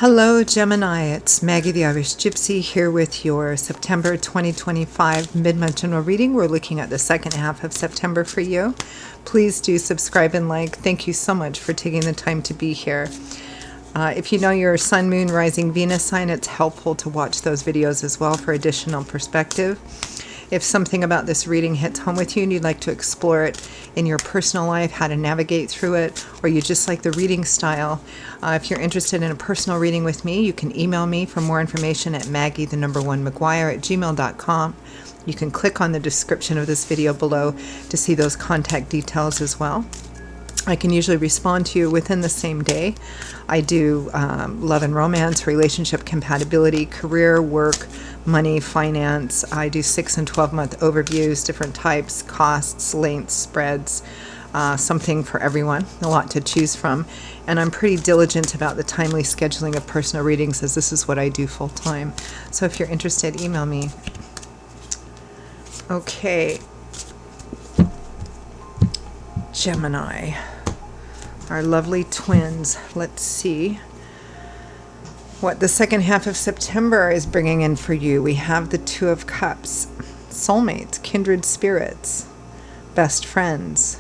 Hello Gemini, it's Maggie the Irish Gypsy here with your September 2025 mid-month general reading. We're looking at the second half of September for you. Please do subscribe and like. Thank you so much for taking the time to be here. If you know your Sun, Moon, Rising, Venus sign, it's helpful to watch those videos as well for additional perspective. If something about this reading hits home with you and you'd like to explore it in your personal life, how to navigate through it, or you just like the reading style, if you're interested in a personal reading with me, you can email me for more information at maggie1mcguire@gmail.com. You can click on the description of this video below to see those contact details as well. I can usually respond to you within the same day. I do love and romance, relationship compatibility, career, work, money, finance. I do 6 and 12-month overviews, different types, costs, lengths, spreads, something for everyone, a lot to choose from. And I'm pretty diligent about the timely scheduling of personal readings, as this is what I do full time. So if you're interested, email me. Okay. Gemini, our lovely twins. Let's see what the second half of September is bringing in for you. We have the Two of Cups, soulmates, kindred spirits, best friends,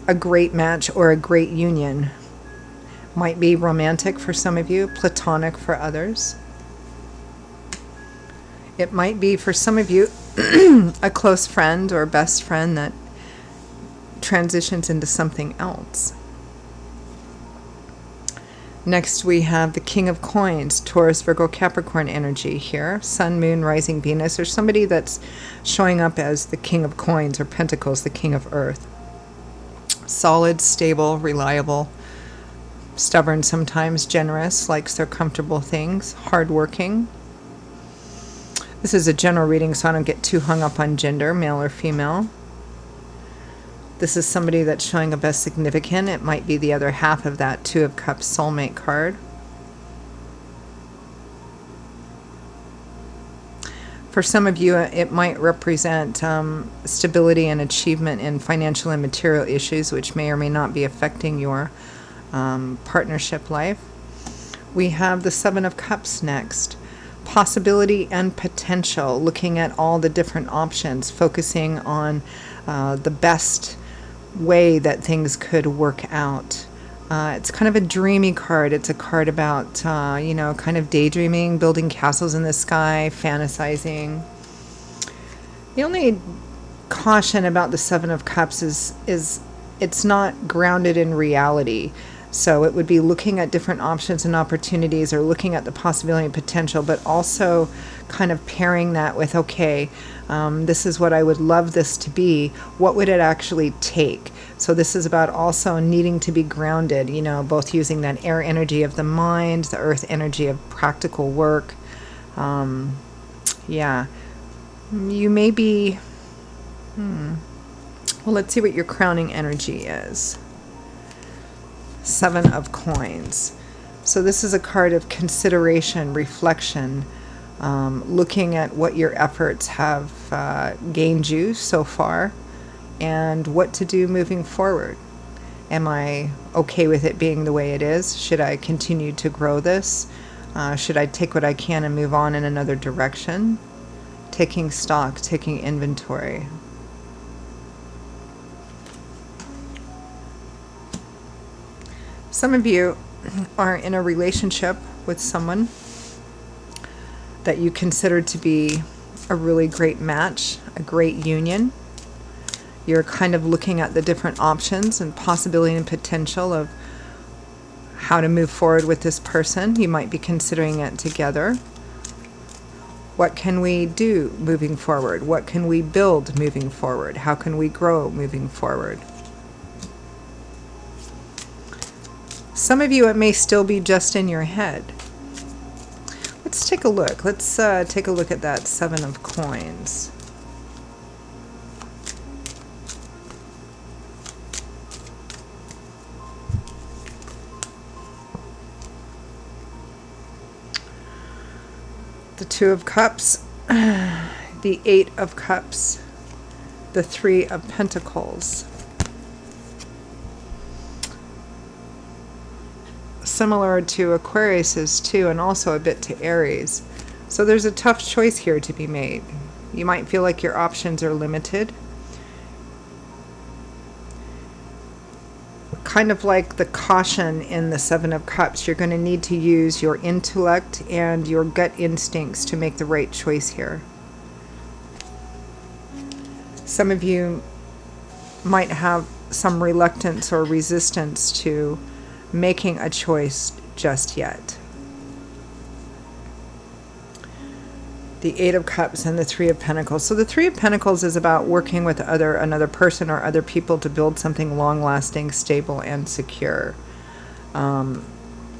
a great match or a great union. Might be romantic for some of you, platonic for others. It might be for some of you a close friend or best friend that transitions into something else. Next we have the King of Coins, Taurus, Virgo, Capricorn energy here. Sun, Moon, Rising, Venus, or somebody that's showing up as the King of Coins or Pentacles, the King of Earth. Solid, stable, reliable, stubborn sometimes, generous, likes their comfortable things, hardworking. This is a general reading, so I don't get too hung up on gender, male or female. This is somebody that's showing up as significant. It might be the other half of that Two of Cups soulmate card. For some of you, it might represent stability and achievement in financial and material issues, which may or may not be affecting your partnership life. We have the Seven of Cups next. Possibility and potential, looking at all the different options, focusing on the best way that things could work out. It's kind of a dreamy card. It's a card about, kind of daydreaming, building castles in the sky, fantasizing. The only caution about the Seven of Cups is it's not grounded in reality. So it would be looking at different options and opportunities, or looking at the possibility and potential, but also kind of pairing that with, okay, this is what I would love this to be. What would it actually take? So this is about also needing to be grounded, both using that air energy of the mind, the earth energy of practical work. Yeah. You may be, well, let's see what your crowning energy is. Seven of Coins. So this is a card of consideration, reflection, looking at what your efforts have gained you so far and what to do moving forward. Am I okay with it being the way it is? Should I continue to grow this? Should I take what I can and move on in another direction? Taking stock, taking inventory. Some of you are in a relationship with someone that you consider to be a really great match, a great union. You're kind of looking at the different options and possibility and potential of how to move forward with this person. You might be considering it together. What can we do moving forward? What can we build moving forward? How can we grow moving forward? Some of you, it may still be just in your head. Let's take a look. Let's take a look at that Seven of Coins. The Two of Cups, the Eight of Cups, the Three of Pentacles. similar to Aquarius's too, and also a bit to Aries. So there's a tough choice here to be made. You might feel like your options are limited. Kind of like the caution in the Seven of Cups, you're going to need to use your intellect and your gut instincts to make the right choice here. Some of you might have some reluctance or resistance to making a choice just yet. The Eight of Cups and the Three of Pentacles. So the Three of Pentacles is about working with another person or other people to build something long-lasting, stable, and secure,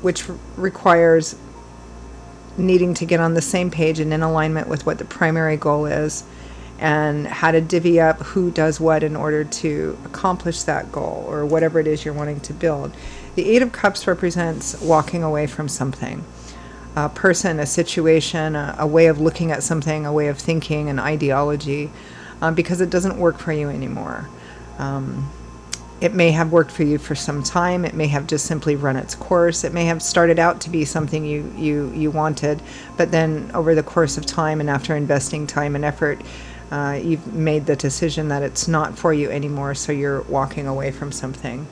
which requires needing to get on the same page and in alignment with what the primary goal is, and how to divvy up who does what in order to accomplish that goal or whatever it is you're wanting to build. The Eight of Cups represents walking away from something. A person, a situation, a way of looking at something, a way of thinking, an ideology, because it doesn't work for you anymore. It may have worked for you for some time. It may have just simply run its course. It may have started out to be something you wanted, but then over the course of time and after investing time and effort, you've made the decision that it's not for you anymore, so you're walking away from something.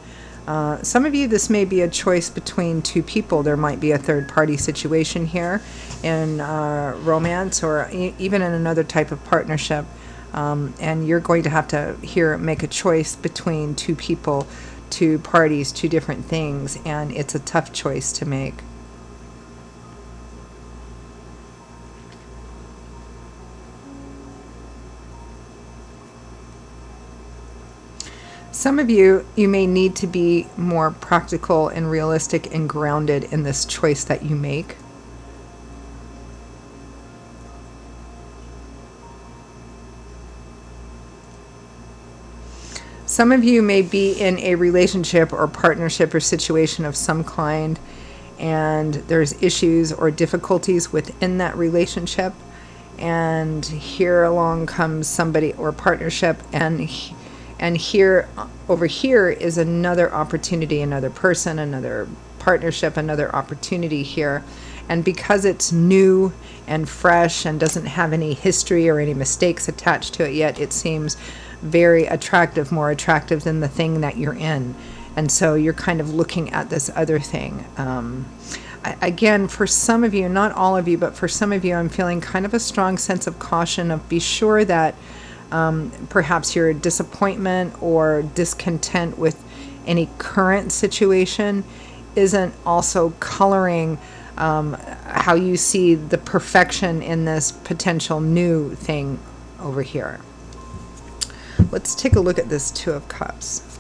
Some of you, this may be a choice between two people. There might be a third-party situation here in romance or even in another type of partnership. And you're going to have to make a choice between two people, two parties, two different things. And it's a tough choice to make. Some of you may need to be more practical and realistic and grounded in this choice that you make. Some of you may be in a relationship or partnership or situation of some kind, and there's issues or difficulties within that relationship. And here along comes somebody or partnership, and here, over here is another opportunity, another person, another partnership, another opportunity here. And because it's new and fresh and doesn't have any history or any mistakes attached to it yet, it seems very attractive, more attractive than the thing that you're in. And so you're kind of looking at this other thing. Again, for some of you, not all of you, but for some of you, I'm feeling kind of a strong sense of caution of be sure that perhaps your disappointment or discontent with any current situation isn't also coloring how you see the perfection in this potential new thing over here. Let's take a look at this Two of Cups.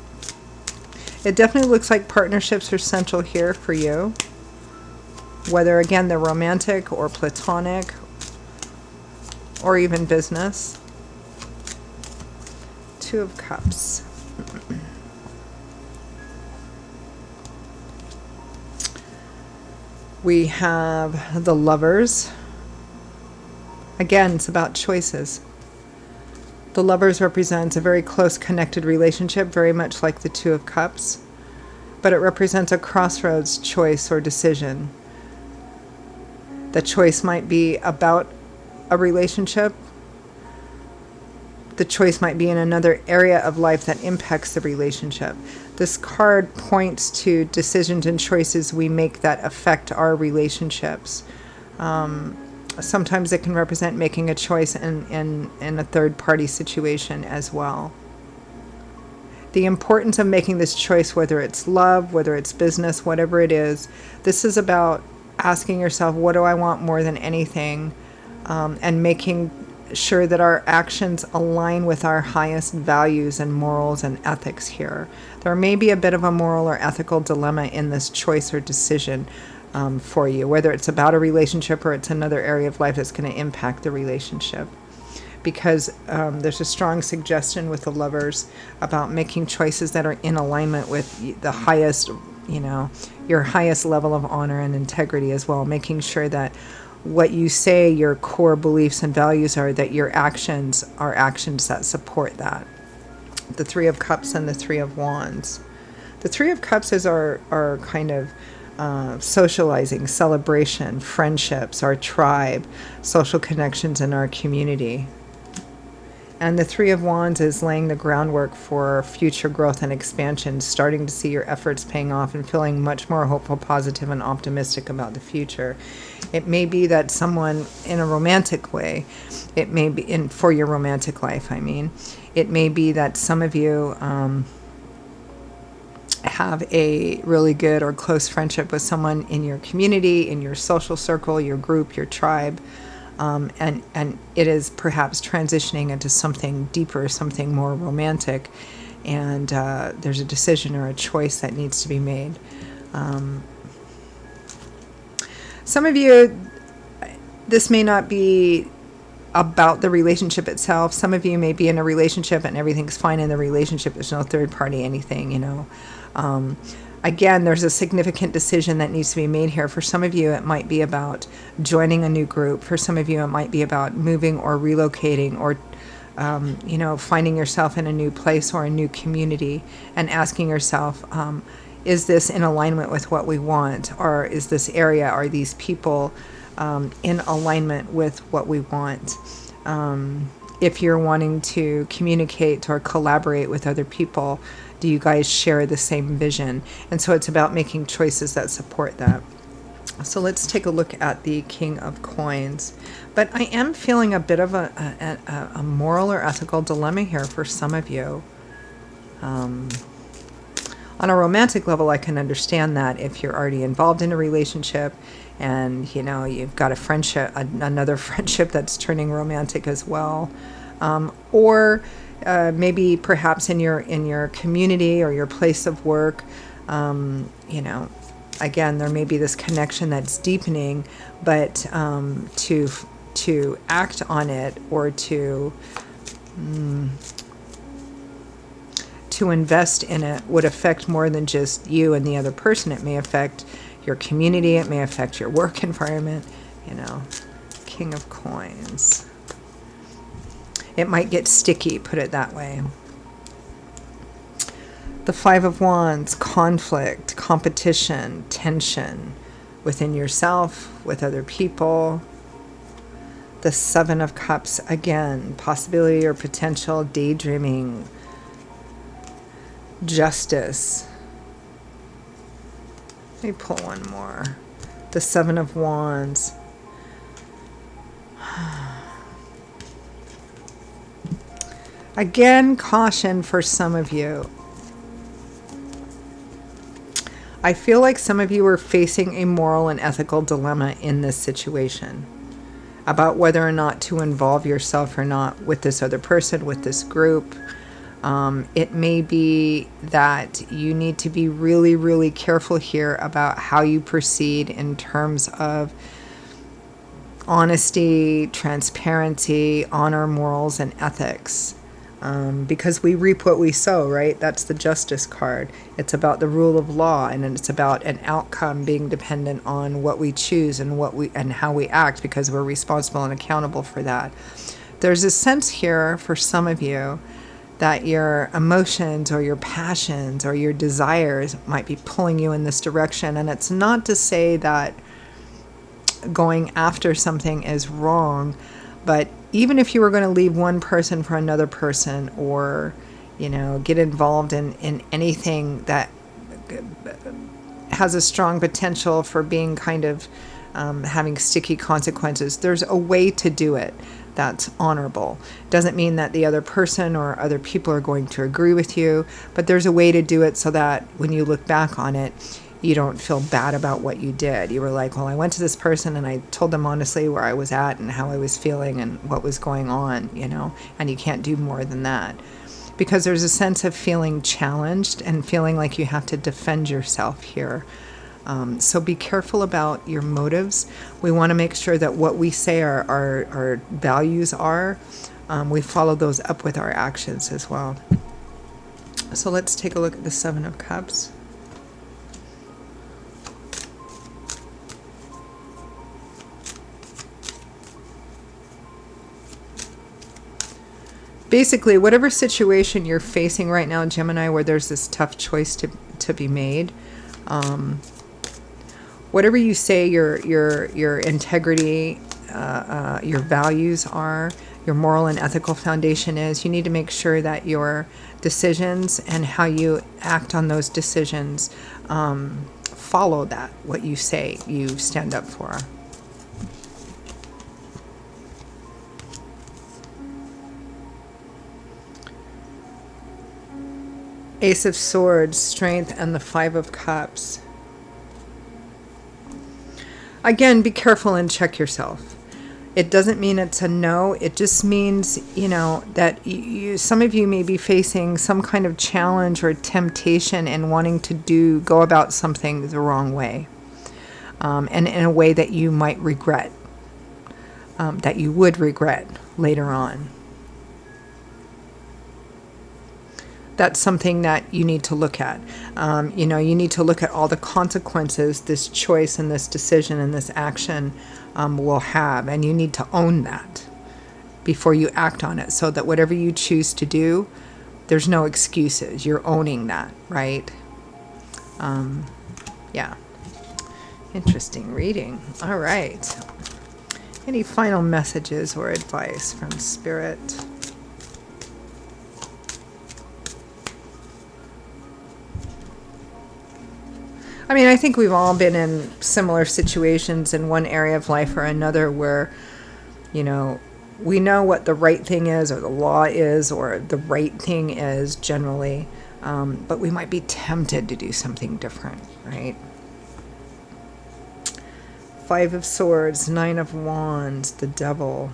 It definitely looks like partnerships are central here for you, whether again they're romantic or platonic or even business. Two of Cups. We have the Lovers. Again, it's about choices. The Lovers represents a very close connected relationship, very much like the Two of Cups, but it represents a crossroads choice or decision. The choice might be about a relationship. The choice might be in another area of life that impacts the relationship. This card points to decisions and choices we make that affect our relationships. Sometimes it can represent making a choice in a third-party situation as well. The importance of making this choice, whether it's love, whether it's business, whatever it is, this is about asking yourself, what do I want more than anything? And making sure that our actions align with our highest values and morals and ethics here. There may be a bit of a moral or ethical dilemma in this choice or decision for you, whether it's about a relationship or it's another area of life that's going to impact the relationship. Because there's a strong suggestion with the Lovers about making choices that are in alignment with the highest, your highest level of honor and integrity as well, making sure that what you say your core beliefs and values are, that your actions are actions that support that. The Three of Cups and the Three of Wands. The Three of Cups is our kind of socializing, celebration, friendships, our tribe, social connections in our community. And the Three of Wands is laying the groundwork for future growth and expansion, starting to see your efforts paying off and feeling much more hopeful, positive, and optimistic about the future. It may be that someone in a romantic way, it may be for your romantic life, I mean, it may be that some of you have a really good or close friendship with someone in your community, in your social circle, your group, your tribe. And it is perhaps transitioning into something deeper, something more romantic, and there's a decision or a choice that needs to be made. Some of you, this may not be about the relationship itself. Some of you may be in a relationship and everything's fine in the relationship. There's no third party anything, you know. Again, there's a significant decision that needs to be made here. For some of you, it might be about joining a new group. For some of you, it might be about moving or relocating or, finding yourself in a new place or a new community and asking yourself, is this in alignment with what we want? Or is this area, are these people in alignment with what we want? If you're wanting to communicate or collaborate with other people, do you guys share the same vision? And so it's about making choices that support that. So let's take a look at the King of Coins. But I am feeling a bit of a moral or ethical dilemma here for some of you. On a romantic level, I can understand that if you're already involved in a relationship and, you know, you've got a friendship, another friendship that's turning romantic as well. Or maybe perhaps in your community or your place of work, again, there may be this connection that's deepening, but to act on it or to invest in it would affect more than just you and the other person. It may affect your community. It may affect your work environment. King of Coins. It might get sticky, put it that way. The Five of Wands, conflict, competition, tension within yourself, with other people. The Seven of Cups, again, possibility or potential, daydreaming, justice. Let me pull one more. The Seven of Wands. Again, caution for some of you. I feel like some of you are facing a moral and ethical dilemma in this situation about whether or not to involve yourself or not with this other person, with this group. It may be that you need to be really, really careful here about how you proceed in terms of honesty, transparency, honor, morals, and ethics. Because we reap what we sow, right? That's the Justice card. It's about the rule of law, and it's about an outcome being dependent on what we choose and how we act, because we're responsible and accountable for that. There's a sense here for some of you that your emotions or your passions or your desires might be pulling you in this direction. And it's not to say that going after something is wrong, but even if you were going to leave one person for another person, or, get involved in anything that has a strong potential for being kind of having sticky consequences, there's a way to do it that's honorable. Doesn't mean that the other person or other people are going to agree with you, but there's a way to do it so that when you look back on it, you don't feel bad about what you did. You were like, well, I went to this person and I told them honestly where I was at and how I was feeling and what was going on, and you can't do more than that. Because there's a sense of feeling challenged and feeling like you have to defend yourself here. So be careful about your motives. We want to make sure that what we say our values are, we follow those up with our actions as well. So let's take a look at the Seven of Cups. Basically, whatever situation you're facing right now, Gemini, where there's this tough choice to be made, whatever you say your integrity, your values are, your moral and ethical foundation is, you need to make sure that your decisions and how you act on those decisions follow that, what you say you stand up for. Ace of Swords, Strength, and the Five of Cups. Again, be careful and check yourself. It doesn't mean it's a no. It just means, that some of you may be facing some kind of challenge or temptation in wanting to go about something the wrong way, and in a way that you might regret, that you would regret later on. That's something that you need to look at. You need to look at all the consequences this choice and this decision and this action will have. And you need to own that before you act on it, so that whatever you choose to do, there's no excuses. You're owning that, right? Yeah. Interesting reading. All right. Any final messages or advice from Spirit? I mean, I think we've all been in similar situations in one area of life or another where, we know what the right thing is, or the law is, or the right thing is generally, but we might be tempted to do something different, right? Five of Swords, Nine of Wands, the Devil,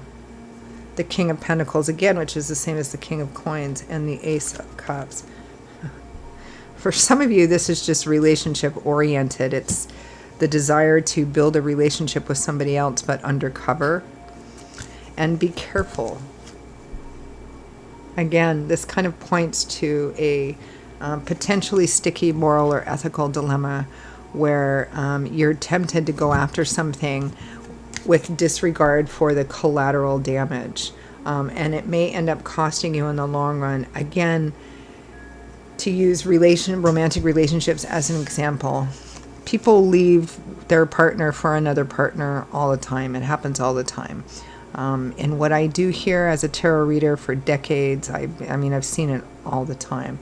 the King of Pentacles, again, which is the same as the King of Coins, and the Ace of Cups. For some of you, this is just relationship oriented. It's the desire to build a relationship with somebody else, but undercover. And be careful. Again, this kind of points to a potentially sticky moral or ethical dilemma where you're tempted to go after something with disregard for the collateral damage. And it may end up costing you in the long run. Again, to use romantic relationships as an example, people leave their partner for another partner all the time. It happens all the time. And what I do here as a tarot reader for decades, I've seen it all the time.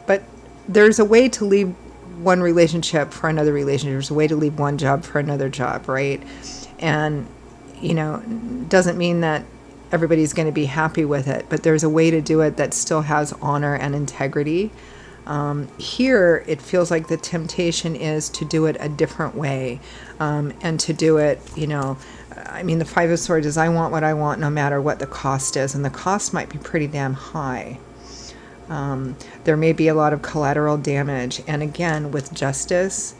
But there's a way to leave one relationship for another relationship. There's a way to leave one job for another job, right? And, doesn't mean that everybody's going to be happy with it, but there's a way to do it that still has honor and integrity. Here, it feels like the temptation is to do it a different way, and to do it, the Five of Swords is, I want what I want no matter what the cost is, and the cost might be pretty damn high. There may be a lot of collateral damage, and again, with justice,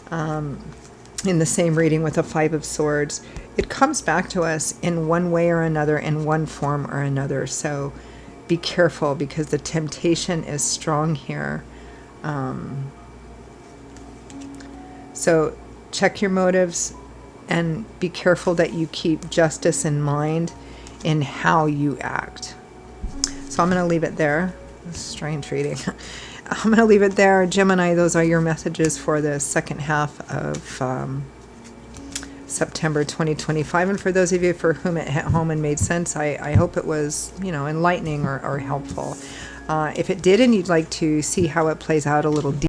in the same reading with the Five of Swords, it comes back to us in one way or another, in one form or another. So be careful, because the temptation is strong here. So check your motives and be careful that you keep justice in mind in how you act. So I'm going to leave it there. Strange reading. I'm going to leave it there. Gemini, those are your messages for the second half of September 2025. And for those of you for whom it hit home and made sense, I hope it was, enlightening or helpful. If it did and you'd like to see how it plays out a little deeper,